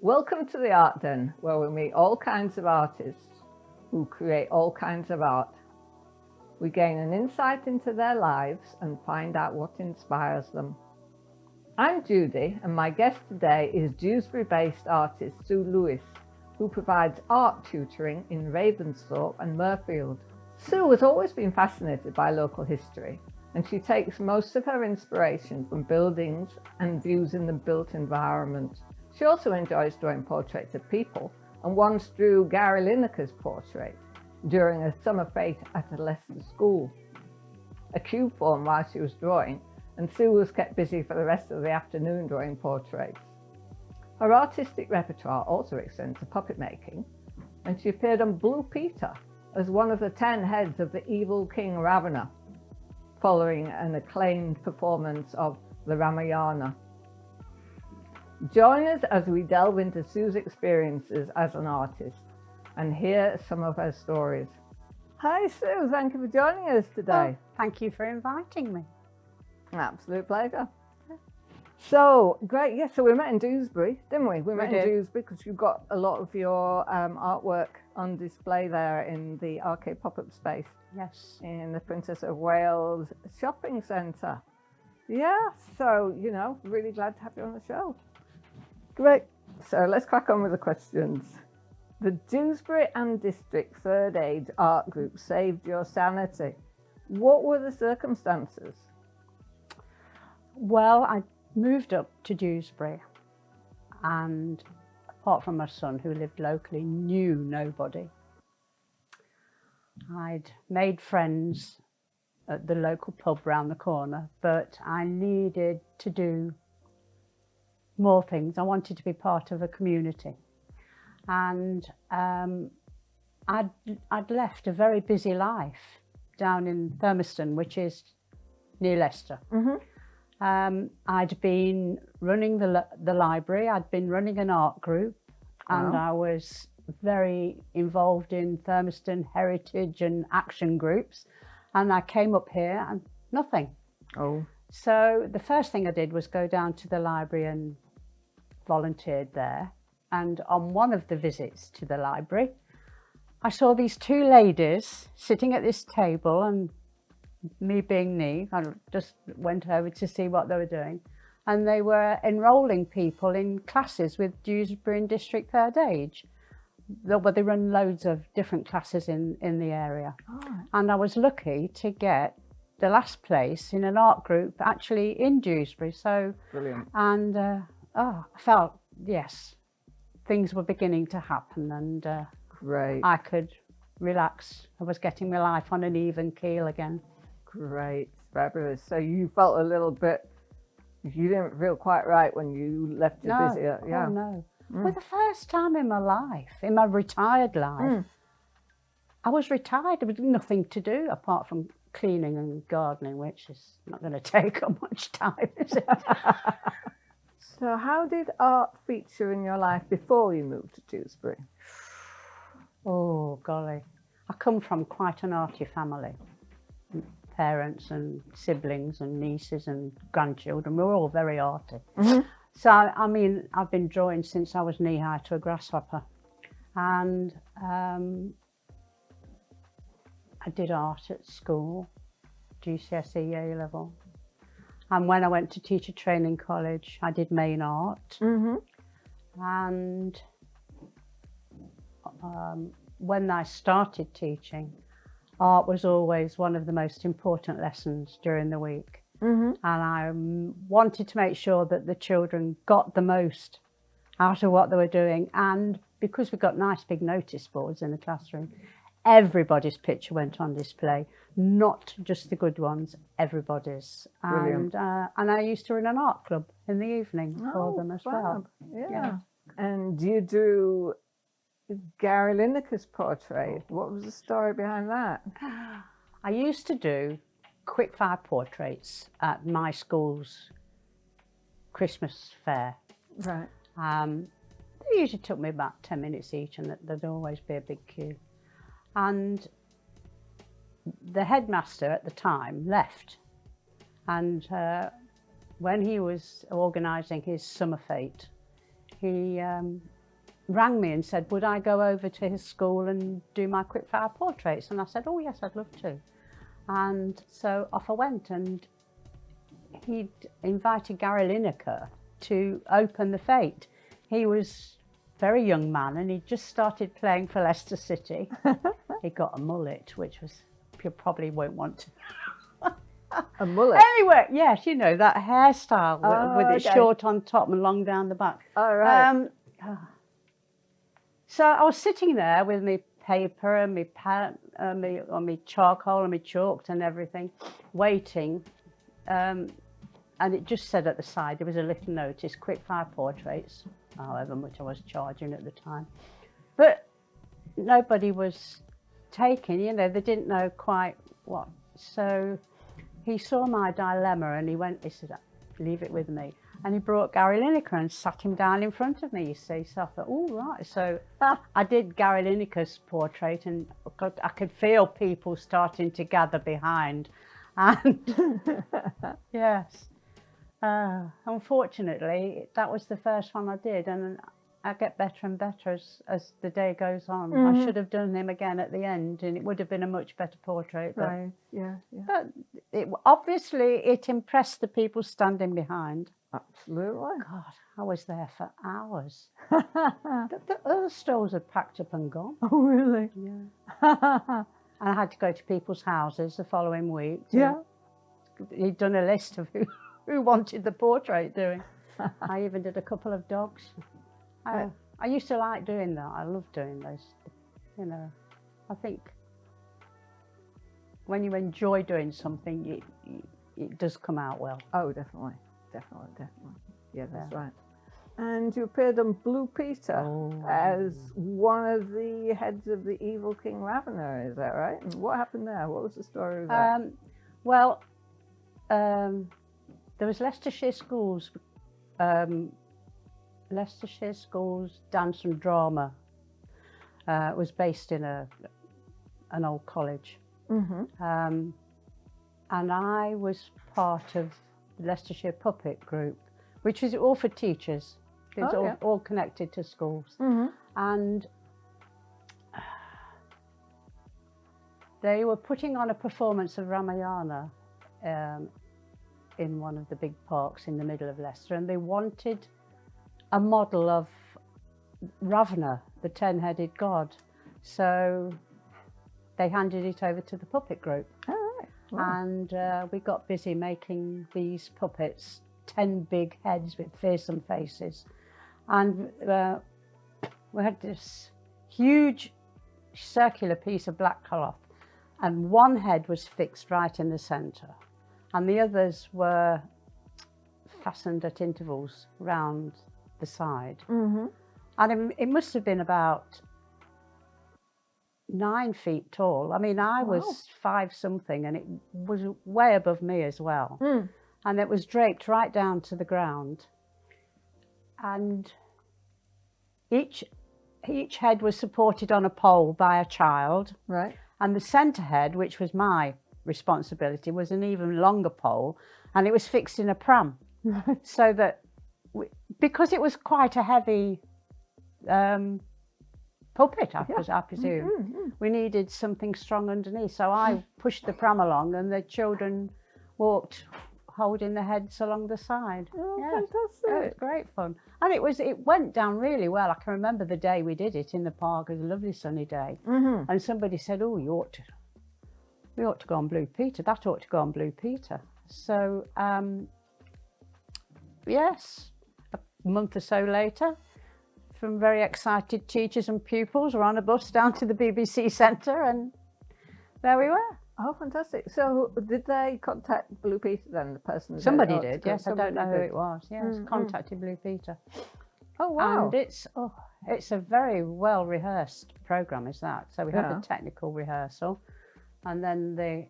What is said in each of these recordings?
Welcome to the Art Den, where we meet all kinds of artists who create all kinds of art. We gain an insight into their lives and find out what inspires them. I'm Judy, and my guest today is Dewsbury-based artist Sue Lewis, who provides art tutoring in Ravensthorpe and Mirfield. Sue has always been fascinated by local history, and she takes most of her inspiration from buildings and views in the built environment. She also enjoys drawing portraits of people, and once drew Gary Lineker's portrait during a summer fete at a Leicester school. A cube formed while she was drawing, and Sue was kept busy for the rest of the afternoon drawing portraits. Her artistic repertoire also extends to puppet making, and she appeared on Blue Peter as one of the 10 heads of the evil King Ravana, following an acclaimed performance of the Ramayana. Join us as we delve into Sue's experiences as an artist and hear some of her stories. Hi Sue, thank you for joining us today. Oh, thank you for inviting me. Absolute pleasure. So, great, yes, so we met in Dewsbury, didn't we? We met in Dewsbury because you've got a lot of your artwork on display there in the arcade pop-up space. Yes. In the Princess of Wales shopping centre. Yeah, so, really glad to have you on the show. Great, so let's crack on with the questions. The Dewsbury and District Third Age Art Group saved your sanity. What were the circumstances? Well, I moved up to Dewsbury, and apart from my son, who lived locally, knew nobody. I'd made friends at the local pub round the corner, but I needed to do more things. I wanted to be part of a community. And I'd left a very busy life down in Thurmaston, which is near Leicester. Mm-hmm. I'd been running the library, I'd been running an art group, and I was very involved in Thurmaston heritage and action groups. And I came up here and nothing. Oh. So the first thing I did was go down to the library and volunteered there. And on one of the visits to the library, I saw these two ladies sitting at this table, and me being me, I just went over to see what they were doing. And they were enrolling people in classes with Dewsbury and District Third Age. They run loads of different classes in the area. Oh. And I was lucky to get the last place in an art group actually in Dewsbury. So, brilliant. And I felt, yes, things were beginning to happen, and great. I could relax. I was getting my life on an even keel again. Great, fabulous. So you felt a little bit, you didn't feel quite right when you left your busy. Yeah. Oh no. For the first time in my life, in my retired life, I was retired. There was nothing to do apart from cleaning and gardening, which is not going to take up much time, is it? So how did art feature in your life before you moved to Dewsbury? Oh, golly. I come from quite an arty family. Parents and siblings and nieces and grandchildren. We were all very arty. Mm-hmm. So, I mean, I've been drawing since I was knee-high to a grasshopper. And I did art at school, GCSE A-level. And when I went to teacher training college, I did main art. Mm-hmm. And when I started teaching, art was always one of the most important lessons during the week. Mm-hmm. And I wanted to make sure that the children got the most out of what they were doing. And because we've got nice big notice boards in the classroom, everybody's picture went on display, not just the good ones, everybody's. And I used to run an art club in the evening for them as well. Yeah. And you drew Gary Lineker's portrait. What was the story behind that? I used to do quick-fire portraits at my school's Christmas fair. Right. They usually took me about 10 minutes each, and there'd always be a big queue. And the headmaster at the time left, and when he was organising his summer fete, he rang me and said, would I go over to his school and do my quickfire portraits? And I said, oh yes, I'd love to. And so off I went, and he'd invited Gary Lineker to open the fete. He was a very young man and he'd just started playing for Leicester City. He got a mullet, which was, you probably won't want to. A mullet? Anyway, yes, you know, that hairstyle with it okay. short on top and long down the back. All right. So I was sitting there with my paper and my pen, my charcoal and my chalk and everything, waiting. And it just said at the side, there was a little notice, quickfire portraits, however much I was charging at the time. But nobody was taking, you know, they didn't know quite what. So he saw my dilemma and he said, leave it with me. And he brought Gary Lineker and sat him down in front of me, you see. So I thought, oh, right. So I did Gary Lineker's portrait and I could feel people starting to gather behind. And yes, unfortunately, that was the first one I did. And I get better and better as the day goes on. I should have done him again at the end and it would have been a much better portrait. But, Right, yeah. but obviously it impressed the people standing behind. Absolutely. God, I was there for hours. The other stalls had packed up and gone. Oh, really? Yeah. And I had to go to people's houses the following week. Yeah. He'd done a list of who wanted the portrait doing. I even did a couple of dogs. I used to like doing that. I love doing those. You know, I think when you enjoy doing something, it does come out well. Oh, definitely. Yeah, that's right. And you appeared on Blue Peter as one of the heads of the evil King Ravenna, is that right? And what happened there? What was the story of that? Well, there was Leicestershire Schools Dance and Drama. It was based in an old college. And I was part of the Leicestershire Puppet Group, which was all for teachers. It was all connected to schools. And they were putting on a performance of Ramayana in one of the big parks in the middle of Leicester, and they wanted a model of Ravenna, the 10-headed god. So they handed it over to the puppet group. Oh, right. Wow. And we got busy making these puppets, 10 big heads with fearsome faces. And we had this huge circular piece of black cloth, and one head was fixed right in the centre, and the others were fastened at intervals round the side. And it must have been about 9 feet tall. I mean, I was 5 something, and it was way above me as well. And it was draped right down to the ground. And each head was supported on a pole by a child. Right. And the centre head, which was my responsibility, was an even longer pole, and it was fixed in a pram. So that, because it was quite a heavy puppet, I presume, we needed something strong underneath. So I pushed the pram along, and the children walked holding the heads along the side. Oh, fantastic. It was great fun. And it went down really well. I can remember the day we did it in the park. It was a lovely sunny day. And somebody said, oh, we ought to go on Blue Peter. That ought to go on Blue Peter. So, yes, a month or so later, some very excited teachers and pupils were on a bus down to the BBC Centre, and there we were. Oh, fantastic. So did they contact Blue Peter then, the person? Somebody did, yes. I don't know who it was. Yes, contacted Blue Peter. Oh, wow. And it's a very well rehearsed programme, is that? So we had the technical rehearsal, and then the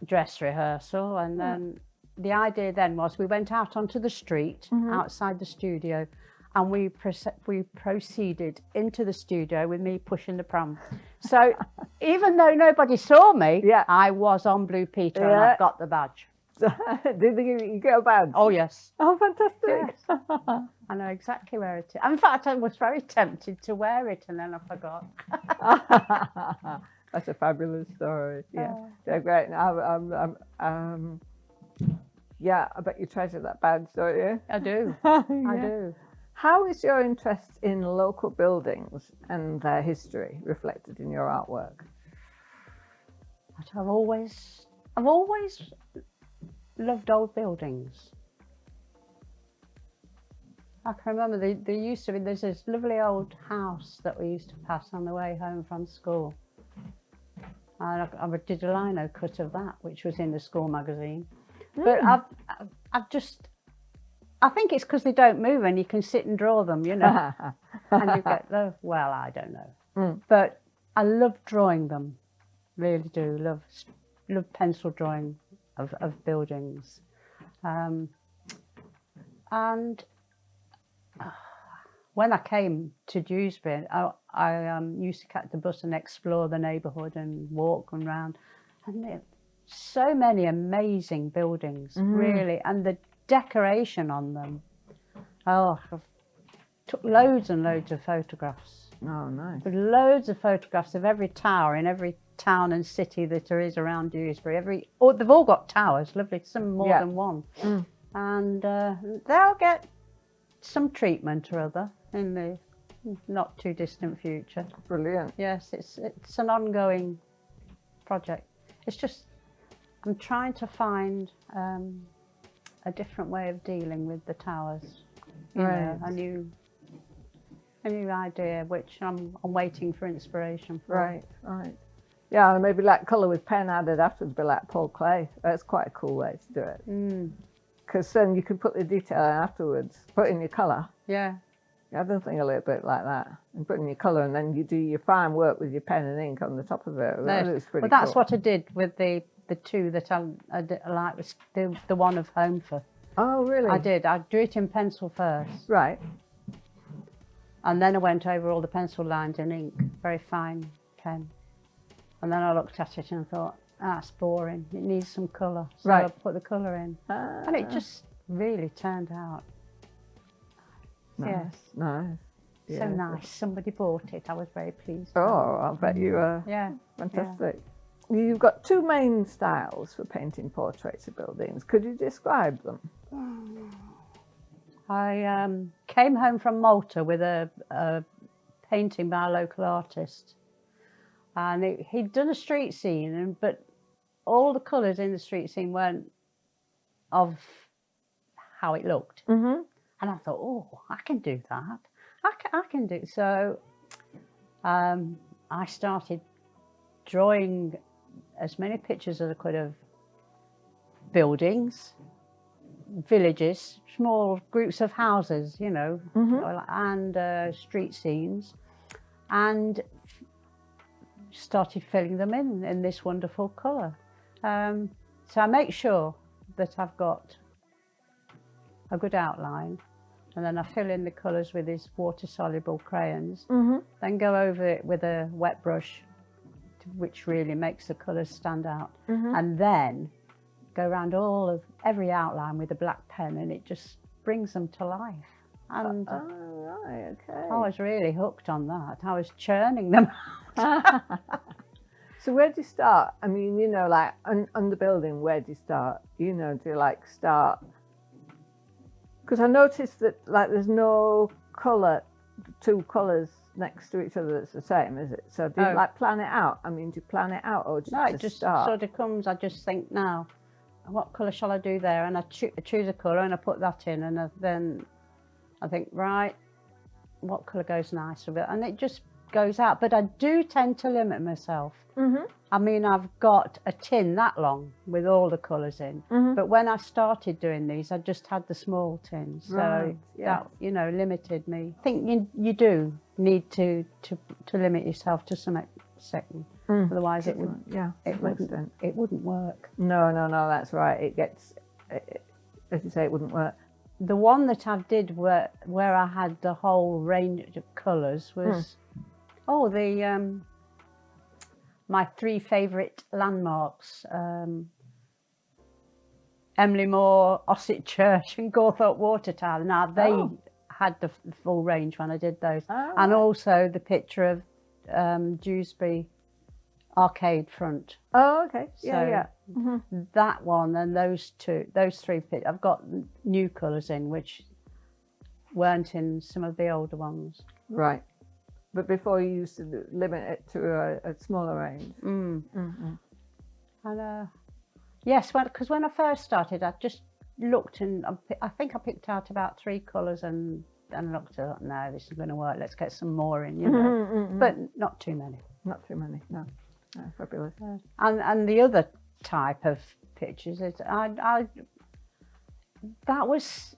dress rehearsal, and then the idea then was we went out onto the street outside the studio, and we proceeded into the studio with me pushing the pram. So even though nobody saw me, I was on Blue Peter and I've got the badge. Did you get a badge? Oh yes. Oh, fantastic. I know exactly where it is. In fact, I was very tempted to wear it and then I forgot. That's a fabulous story. Yeah, Oh. yeah, great. Yeah, I bet you treasure that badge, don't you? I do. Yeah. I do. How is your interest in local buildings and their history reflected in your artwork? I've always loved old buildings. I can remember there used to be, there's this lovely old house that we used to pass on the way home from school. And I did a lino cut of that, which was in the school magazine. But I've just, I think it's because they don't move and you can sit and draw them, you know. And you get the, well, I don't know. But I love drawing them, really do. Love pencil drawing of buildings. And when I came to Dewsbury, I used to catch the bus and explore the neighbourhood and walk around. And there so many amazing buildings, really, and the decoration on them. Oh, I took loads and loads of photographs. Oh, nice. With loads of photographs of every tower in every town and city that there is around Dewsbury. They've all got towers, lovely, some more than one. And they'll get some treatment or other in the not too distant future. Brilliant. Yes, it's an ongoing project. It's just, I'm trying to find a different way of dealing with the towers. You know, a new idea, which I'm waiting for inspiration for. Right. Yeah, and maybe like colour with pen added afterwards, be like Paul Clay. That's quite a cool way to do it. Because then you can put the detail in afterwards, put in your colour. Yeah. I've done something a little bit like that, and put in your colour, and then you do your fine work with your pen and ink on the top of it. That's pretty well, that's cool. what I did with the two that I like, was the one of Homefor. Oh, really? I did. I drew it in pencil first. Right. And then I went over all the pencil lines in ink, very fine pen. And then I looked at it and thought, that's boring. It needs some colour. So I put the colour in. And it just really turned out. Nice. Yeah. So nice. Somebody bought it. I was very pleased. Oh, I'll bet you were. Yeah. Fantastic. Yeah. You've got two main styles for painting portraits of buildings. Could you describe them? I came home from Malta with a painting by a local artist. And he'd done a street scene, but all the colours in the street scene weren't of how it looked. And I thought, oh, I can do that. I can do. So I started drawing as many pictures as I could of buildings, villages, small groups of houses, you know, and street scenes, and started filling them in this wonderful colour. So I make sure that I've got a good outline, and then I fill in the colours with these water-soluble crayons, then go over it with a wet brush, which really makes the colours stand out, and then go around every outline with a black pen, and it just brings them to life. And right, okay. I was really hooked on that. I was churning them out. So where do you start? I mean, you know, like on the building, where do you start? You know, do you like start? Because I noticed that like there's no colour, two colours next to each other that's the same, is it? So do you like plan it out? I mean, do you plan it out or just No, it just start? sort of comes. I just think, now, what colour shall I do there? And I choose a colour and I put that in, and then I think, right, what colour goes nice with it? And it just goes out. But I do tend to limit myself. I mean, I've got a tin that long with all the colours in, but when I started doing these, I just had the small tins, so that, you know, limited me. I think you do need to limit yourself to some extent, otherwise it wouldn't work. No, that's right. It gets, as you say, it wouldn't work. The one that I did where I had the whole range of colours was my three favourite landmarks. Emily Moore, Ossett Church and Gawthorpe Water Tower. Now they had the full range when I did those. Oh, And right. also the picture of Dewsbury arcade front. Oh, okay. So Yeah. that one and those three pictures, I've got new colours in which weren't in some of the older ones. Right. But before you used to limit it to a smaller range. And yes, because when I first started, I just looked and I think I picked out about 3 colours and looked at, no, this is going to work. Let's get some more in, you know, but not too many. Not too many. No. No, fabulous. And the other type of pictures is that was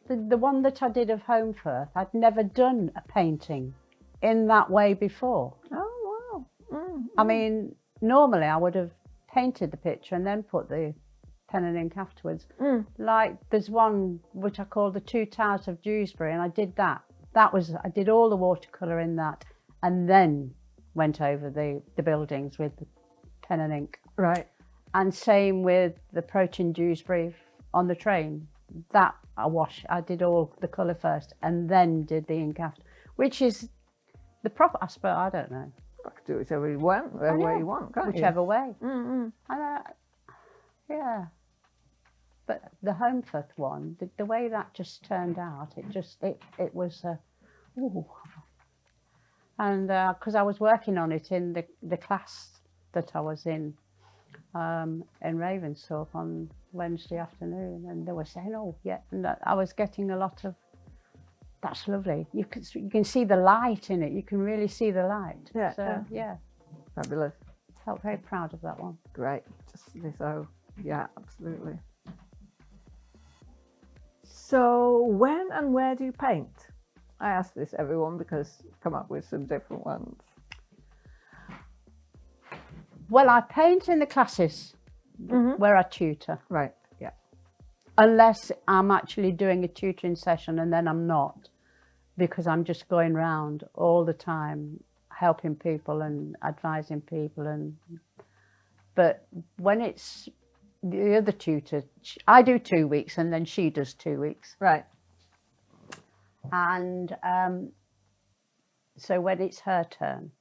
the one that I did of Holmfirth. I'd never done a painting in that way before. Oh, wow. I mean, normally I would have painted the picture and then put the pen and ink afterwards. Like there's one which I call the Two Towers of Dewsbury, and I did that. I did all the watercolour in that and then went over the buildings with the pen and ink. Right. And same with the approaching Dewsbury on the train. That I did all the colour first and then did the ink after, which is the proper, I suppose, I don't know. I could do it whichever you want, way you want, can't Whichever you? way. Yeah. But the Holmfirth one, the way that just turned out, it was, ooh. And because I was working on it in the class that I was in Ravensthorpe on Wednesday afternoon, and they were saying, oh, yeah, and I was getting a lot of, that's lovely. You can see the light in it. You can really see the light. Yeah. So, yeah. Fabulous. Felt very proud of that one. Great. So, yeah, absolutely. So, when and where do you paint? I ask this everyone because I've come up with some different ones. Well, I paint in the classes where I tutor. Right, yeah. Unless I'm actually doing a tutoring session, and then I'm not, because I'm just going round all the time helping people and advising people. But when it's the other tutor, I do 2 weeks and then she does 2 weeks. Right. And so when it's her turn,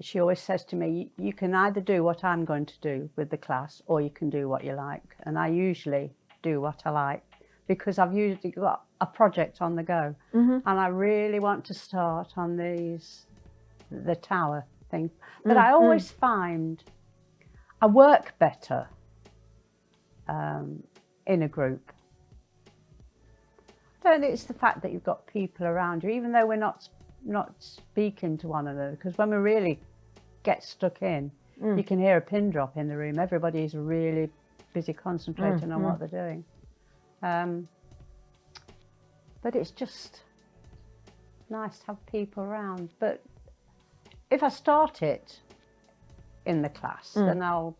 she always says to me, you can either do what I'm going to do with the class or you can do what you like. And I usually do what I like because I've usually got a project on the go. And I really want to start on the tower thing. But I always find I work better in a group. I don't think it's the fact that you've got people around you, even though we're not speaking to one another, because when we really get stuck in, you can hear a pin drop in the room. Everybody's really busy concentrating on what they're doing. But it's just nice to have people around. But if I start it in the class, then I'll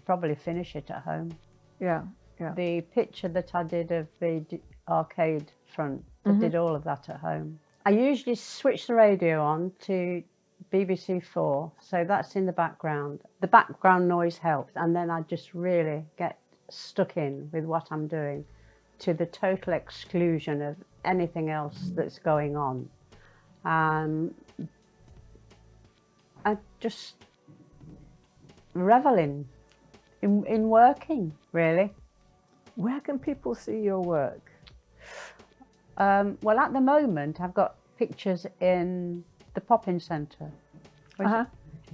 probably finish it at home. Yeah, yeah. The picture that I did of the arcade front, I did all of that at home. I usually switch the radio on to BBC 4, so that's in the background. The background noise helps, and then I just really get stuck in with what I'm doing to the total exclusion of anything else that's going on. I just revel in working, really. Where can people see your work? Well, at the moment, I've got pictures in the Poppin Centre,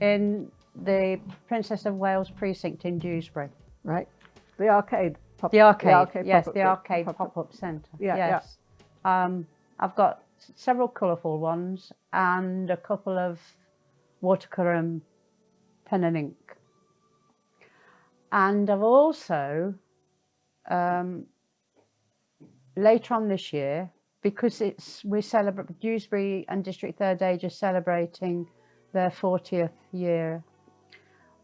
in the Princess of Wales precinct in Dewsbury. Right. The arcade. The arcade, yes, pop-up the thing. arcade pop-up centre. Yeah, yes. I've got several colourful ones and a couple of watercolour and pen and ink. And I've also, later on this year, because we celebrate, Dewsbury and District 3rd Age are celebrating their 40th year,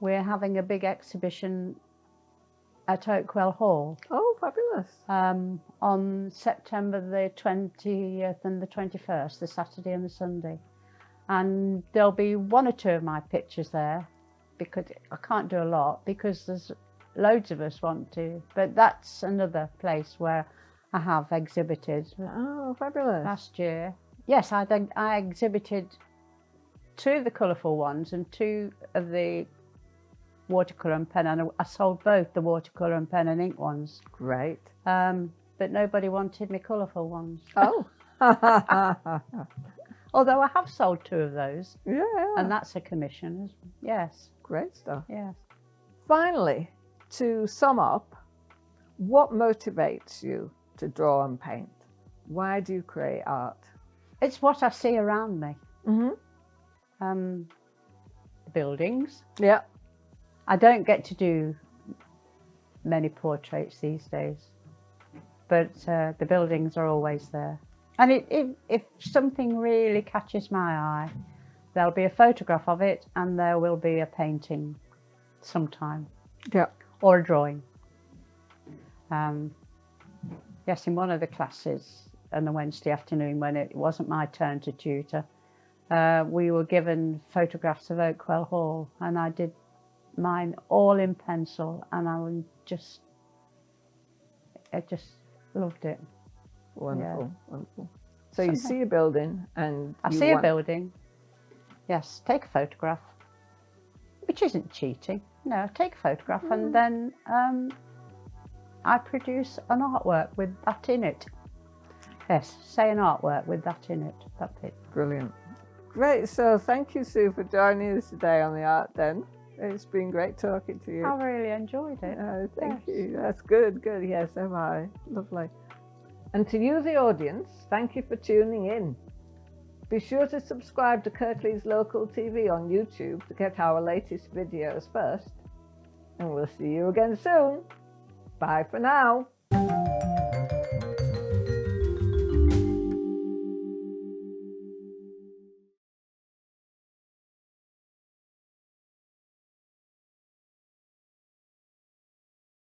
we're having a big exhibition at Oakwell Hall. Oh, fabulous. On September the 20th and the 21st, the Saturday and the Sunday. And there'll be 1 or 2 of my pictures there, because I can't do a lot, because there's loads of us want to, but that's another place where I have exhibited. Oh, fabulous. Last year, yes, I exhibited 2 of the colourful ones and 2 of the watercolour and pen, and I sold both the watercolour and pen and ink ones. Great. But nobody wanted me colourful ones. Oh. Although I have sold 2 of those. Yeah. And that's a commission. Yes. Great stuff. Yes. Finally, to sum up, what motivates you to draw and paint? Why do you create art? It's what I see around me. Mm-hmm. Buildings. Yeah. I don't get to do many portraits these days, but the buildings are always there. And if something really catches my eye, there'll be a photograph of it and there will be a painting sometime. Yeah. Or a drawing. Yes, in one of the classes on a Wednesday afternoon when it wasn't my turn to tutor, we were given photographs of Oakwell Hall, and I did mine all in pencil, and I just loved it. Wonderful, Yeah. wonderful. So you see a building and I see a building, yes, take a photograph, which isn't cheating. No, take a photograph and then I produce an artwork with that in it. Yes, say an artwork with that in it. That's it. Brilliant. Great. So thank you, Sue, for joining us today on the Art Den. It's been great talking to you. I really enjoyed it. Thank you. That's good. Good. Yes, am I. Lovely. And to you, the audience, thank you for tuning in. Be sure to subscribe to Kirklees Local TV on YouTube to get our latest videos first. And we'll see you again soon. Bye for now.